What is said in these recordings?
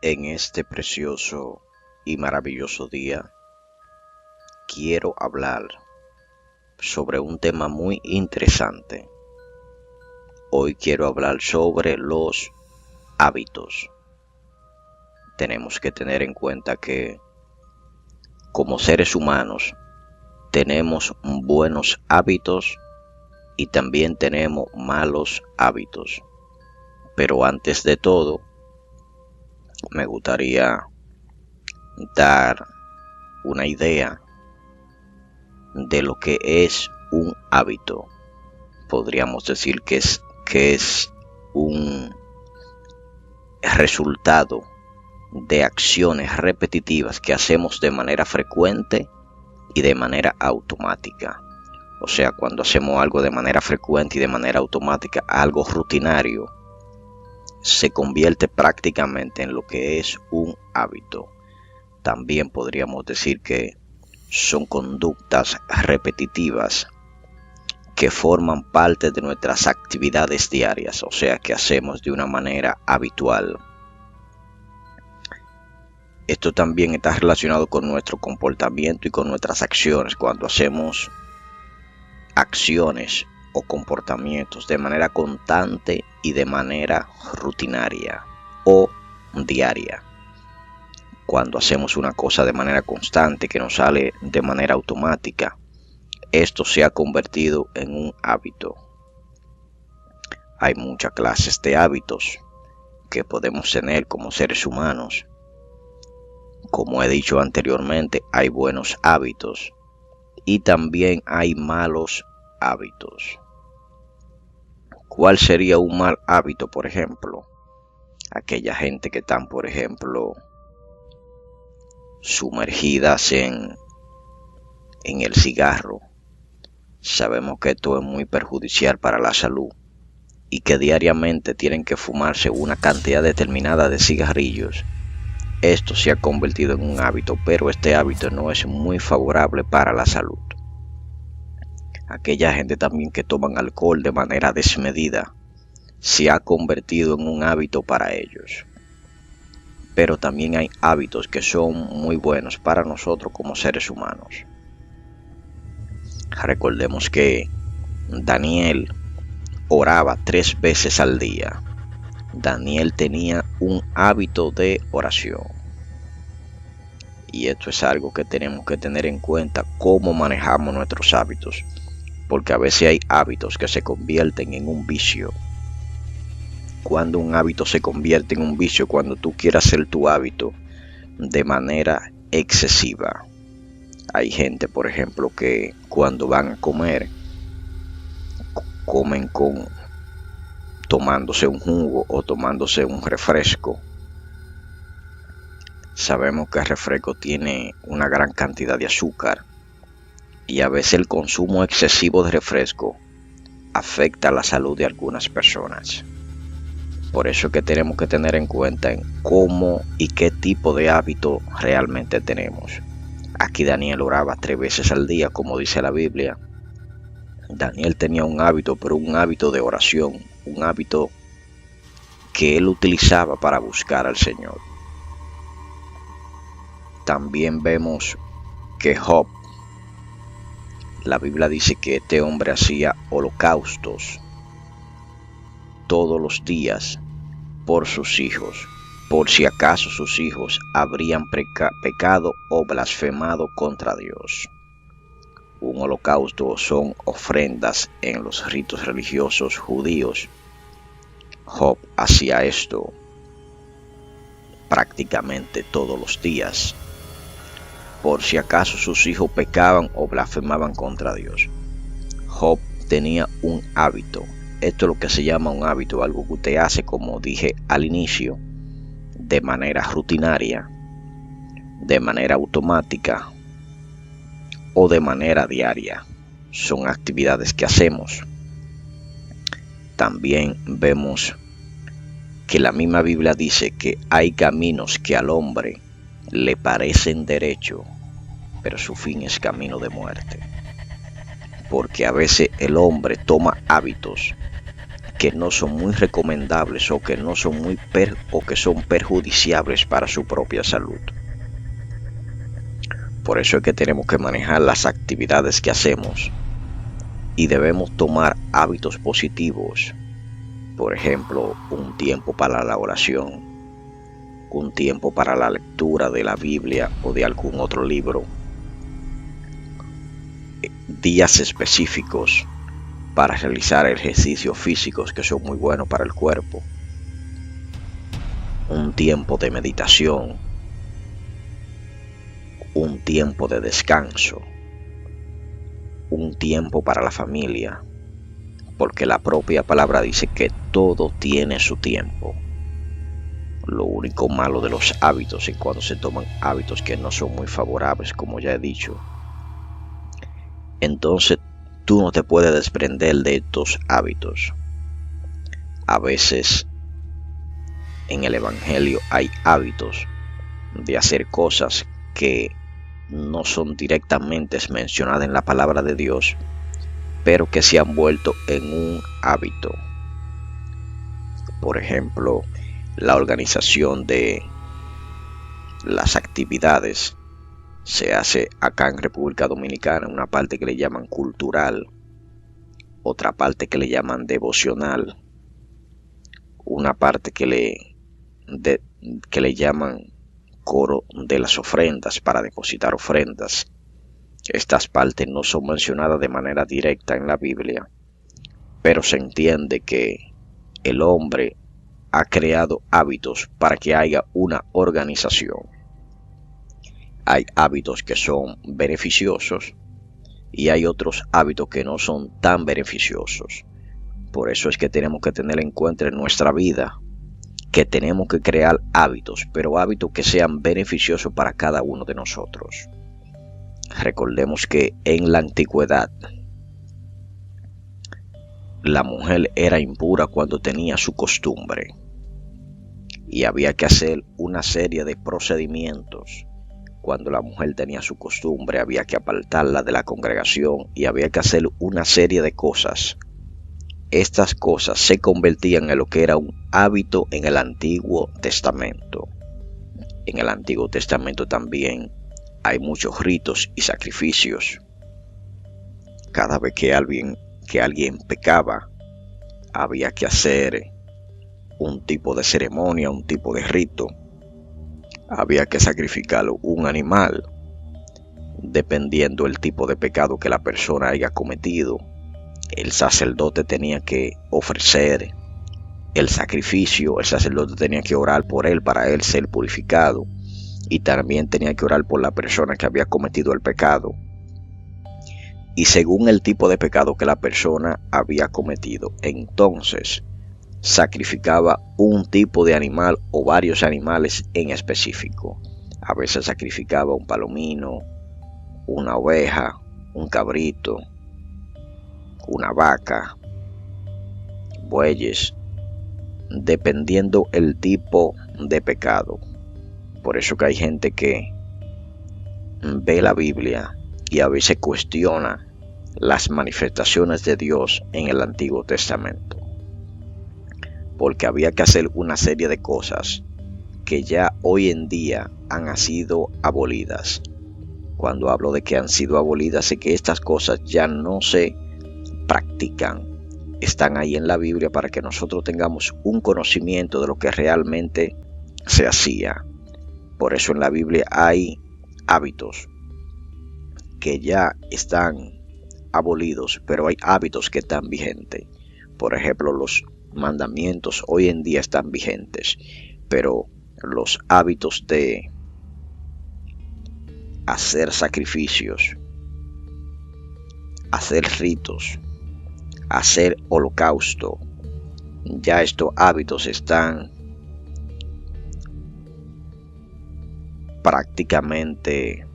En este precioso y maravilloso día quiero hablar sobre un tema muy interesante. Hoy quiero hablar sobre los hábitos. Tenemos que tener en cuenta que como seres humanos tenemos buenos hábitos y también tenemos malos hábitos. Pero antes de todo, me gustaría dar una idea de lo que es un hábito. Podríamos decir que es un resultado de acciones repetitivas que hacemos de manera frecuente y de manera automática. O sea, cuando hacemos algo de manera frecuente y de manera automática, algo rutinario, se convierte prácticamente en lo que es un hábito. También podríamos decir que son conductas repetitivas que forman parte de nuestras actividades diarias, o sea, que hacemos de una manera habitual. Esto también está relacionado con nuestro comportamiento y con nuestras acciones. Cuando hacemos acciones o comportamientos de manera constante y de manera rutinaria o diaria. Cuando hacemos una cosa de manera constante que nos sale de manera automática, esto se ha convertido en un hábito. Hay muchas clases de hábitos que podemos tener como seres humanos. Como he dicho anteriormente, hay buenos hábitos y también hay malos hábitos. ¿Cuál sería un mal hábito, por ejemplo? Aquella gente que están, por ejemplo, sumergidas en el cigarro. Sabemos que esto es muy perjudicial para la salud y que diariamente tienen que fumarse una cantidad determinada de cigarrillos. Esto se ha convertido en un hábito, pero este hábito no es muy favorable para la salud. Aquella gente también que toman alcohol de manera desmedida se ha convertido en un hábito para ellos. Pero también hay hábitos que son muy buenos para nosotros como seres humanos. Recordemos que Daniel oraba 3 veces al día. Daniel tenía un hábito de oración. Y esto es algo que tenemos que tener en cuenta, cómo manejamos nuestros hábitos. Porque a veces hay hábitos que se convierten en un vicio. Cuando un hábito se convierte en un vicio, cuando tú quieres hacer tu hábito de manera excesiva. Hay gente, por ejemplo, que cuando van a comer, comen tomándose un jugo o tomándose un refresco. Sabemos que el refresco tiene una gran cantidad de azúcar y a veces el consumo excesivo de refresco afecta la salud de algunas personas. Por eso es que tenemos que tener en cuenta en cómo y qué tipo de hábito realmente tenemos. Aquí Daniel oraba 3 veces al día, como dice la Biblia. Daniel tenía un hábito, pero un hábito de oración, un hábito que él utilizaba para buscar al Señor. También vemos que Job, la Biblia dice que este hombre hacía holocaustos todos los días por sus hijos, por si acaso sus hijos habrían pecado o blasfemado contra Dios. Un holocausto son ofrendas en los ritos religiosos judíos. Job hacía esto prácticamente todos los días, por si acaso sus hijos pecaban o blasfemaban contra Dios. Job tenía un hábito. Esto es lo que se llama un hábito, algo que usted hace, como dije al inicio, de manera rutinaria, de manera automática o de manera diaria. Son actividades que hacemos. También vemos que la misma Biblia dice que hay caminos que al hombre le parecen derecho, pero su fin es camino de muerte. Porque a veces el hombre toma hábitos que no son muy recomendables o que no son que son perjudiciables para su propia salud. Por eso es que tenemos que manejar las actividades que hacemos y debemos tomar hábitos positivos. Por ejemplo, un tiempo para la oración, un tiempo para la lectura de la Biblia o de algún otro libro, días específicos para realizar ejercicios físicos que son muy buenos para el cuerpo, un tiempo de meditación, un tiempo de descanso, un tiempo para la familia, porque la propia palabra dice que todo tiene su tiempo. Lo único malo de los hábitos es cuando se toman hábitos que no son muy favorables, como ya he dicho. Entonces tú no te puedes desprender de estos hábitos. A veces en el Evangelio hay hábitos de hacer cosas que no son directamente mencionadas en la palabra de Dios, pero que se han vuelto en un hábito. Por ejemplo, la organización de las actividades se hace acá en República Dominicana, una parte que le llaman cultural, otra parte que le llaman devocional, una parte que le llaman coro de las ofrendas, para depositar ofrendas. Estas partes no son mencionadas de manera directa en la Biblia, pero se entiende que el hombre ha creado hábitos para que haya una organización. Hay hábitos que son beneficiosos y hay otros hábitos que no son tan beneficiosos. Por eso es que tenemos que tener en cuenta en nuestra vida que tenemos que crear hábitos, pero hábitos que sean beneficiosos para cada uno de nosotros. Recordemos que en la antigüedad la mujer era impura cuando tenía su costumbre y había que hacer una serie de procedimientos. Cuando la mujer tenía su costumbre, había que apartarla de la congregación y había que hacer una serie de cosas. Estas cosas se convertían en lo que era un hábito en el Antiguo Testamento. En el Antiguo Testamento también hay muchos ritos y sacrificios. Cada vez que alguien pecaba, había que hacer un tipo de ceremonia, un tipo de rito. Había que sacrificar un animal, dependiendo del tipo de pecado que la persona haya cometido. El sacerdote tenía que ofrecer el sacrificio, el sacerdote tenía que orar por él para él ser purificado, y también tenía que orar por la persona que había cometido el pecado. Y según el tipo de pecado que la persona había cometido, entonces sacrificaba un tipo de animal o varios animales en específico. A veces sacrificaba un palomino, una oveja, un cabrito, una vaca, bueyes, dependiendo el tipo de pecado. Por eso que hay gente que ve la Biblia y a veces cuestiona las manifestaciones de Dios en el Antiguo Testamento, porque había que hacer una serie de cosas que ya hoy en día han sido abolidas. Cuando hablo de que han sido abolidas, es que estas cosas ya no se practican. Están ahí en la Biblia para que nosotros tengamos un conocimiento de lo que realmente se hacía. Por eso en la Biblia hay hábitos que ya están abolidos, pero hay hábitos que están vigentes. Por ejemplo, los mandamientos hoy en día están vigentes, pero los hábitos de hacer sacrificios, hacer ritos, hacer holocausto, ya estos hábitos están prácticamente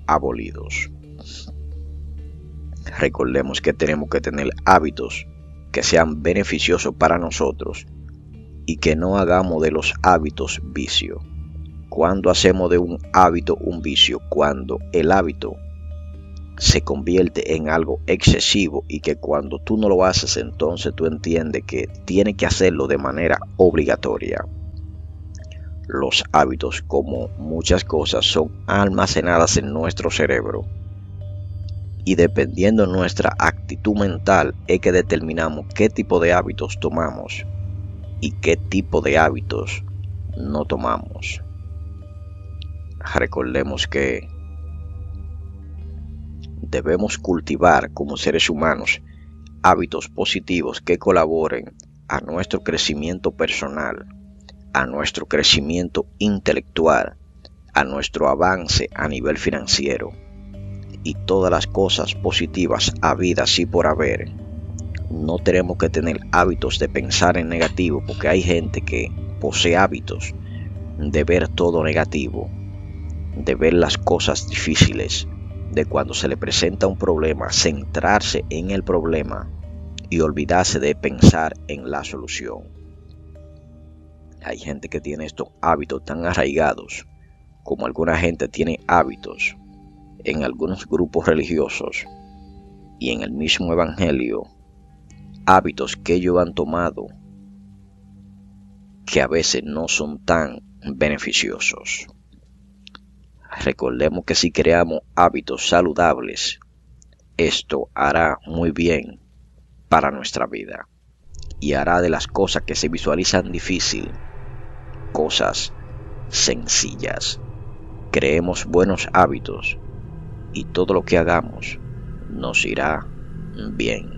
abolidos. Recordemos que tenemos que tener hábitos que sean beneficiosos para nosotros y que no hagamos de los hábitos vicio. Cuando hacemos de un hábito un vicio, cuando el hábito se convierte en algo excesivo y que cuando tú no lo haces, entonces tú entiendes que tienes que hacerlo de manera obligatoria. Los hábitos, como muchas cosas, son almacenadas en nuestro cerebro y dependiendo de nuestra actitud mental es que determinamos qué tipo de hábitos tomamos y qué tipo de hábitos no tomamos. Recordemos que debemos cultivar como seres humanos hábitos positivos que colaboren a nuestro crecimiento personal, a nuestro crecimiento intelectual, a nuestro avance a nivel financiero y todas las cosas positivas habidas y por haber. No tenemos que tener hábitos de pensar en negativo, porque hay gente que posee hábitos de ver todo negativo, de ver las cosas difíciles, de cuando se le presenta un problema, centrarse en el problema y olvidarse de pensar en la solución. Hay gente que tiene estos hábitos tan arraigados, como alguna gente tiene hábitos en algunos grupos religiosos y en el mismo evangelio, hábitos que ellos han tomado que a veces no son tan beneficiosos. Recordemos que si creamos hábitos saludables, esto hará muy bien para nuestra vida y hará de las cosas que se visualizan difícil, cosas sencillas. Creemos buenos hábitos y todo lo que hagamos nos irá bien.